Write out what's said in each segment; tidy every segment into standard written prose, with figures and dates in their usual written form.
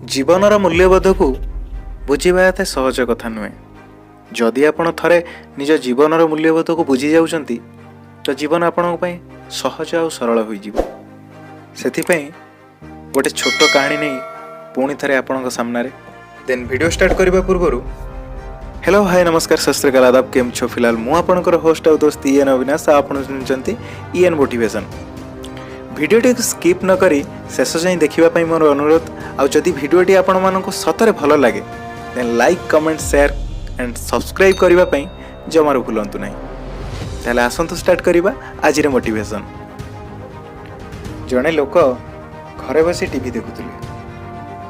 जीवनर मूल्यबोध को बुझा एत सहज कथा नुहे। जदि आपण थरे निज जीवनर मूल्यबोध को बुझी जाउछंती तो जीवन आपण सहज और सरल हो गोटे छोट कहानी नहीं पुणी थे आपण सामने देन वीडियो स्टार्ट करने पूर्व हेलो हाय नमस्कार सत श्री अकाल आदाब केम छो। फिलहाल मुझे होस्ट और दोस्त ईएन अविनाश आपण सुनते ईएन मोटिवेशन। भिडियोटी स्किप न करी शेष जाए देखा मोर अनुरोध। आउ जदि भिडियोटी आपण मानक सतरे भल लगे then like comment share and subscribe करने जमार भूलु ना। ताहले आसंतु स्टार्ट करवा आज मोटिवेशन। जड़े लोक घरे बसी टीवी देखुले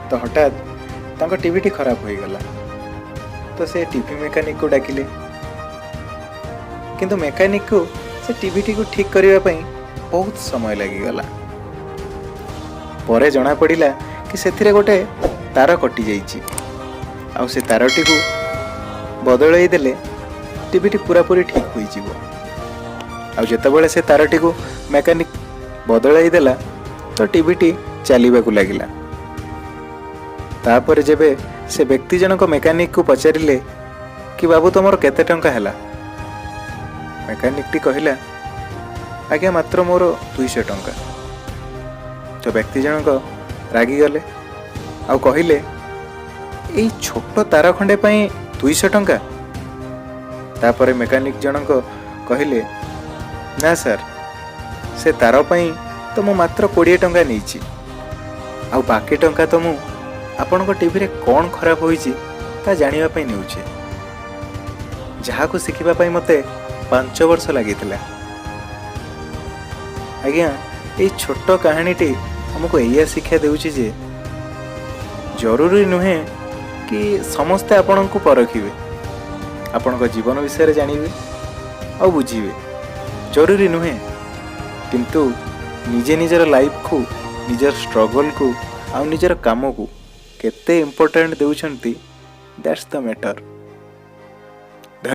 तो हठात तांको टीवीटी खराब हो गला तो से टीवी मेकानिक को डाकिले किंतु मेकानिक को से टीवीटी को ठीक करने बहुत समय लगिगला। परे जना पड़ा कि से गोटे तार कटि जाइए आउ से तारटी को बदल देले टीवीटी पूरापूरी ठीक हो आउ जेतेबेले से तारटी को मेकानिक बदल देला तो टीवीटी चलने को लगिला। तापर जेबे से व्यक्ति जनक मेकानिक को पचारिले कि बाबू तुमर केते टंका हैला, मेकानिक टी कहिला आज्ञा मात्र मोर 200 टंका। तो व्यक्ति जनक रागी गले आउ कहिले एई छोट तार खंडे पई 200 टंका। तापर मेकानिक जनक कहिले ना सर से तार पई तो मु मात्र 20 टंका नहींची आउ बाकी टंका तो मु आपण को टीवी रे कौन खराब होईची ता जानिबा पई नेउछे। जहाँ को शिखिबा पई मते 5 वर्ष लागितिला। आज्ञा ये छोट कहानीटी हमको एया शिक्षा देउची जे जरूरी नुहे कि समस्ते आपण को परखिबे, आपण को जीवन विषय जानिबे और बुझिबे, जरूरी नुहे किंतु निजे निजर लाइफ को निजर स्ट्रगल को आ निजर काम को केते इम्पोर्टेंट देउछंती दैट्स द मैटर।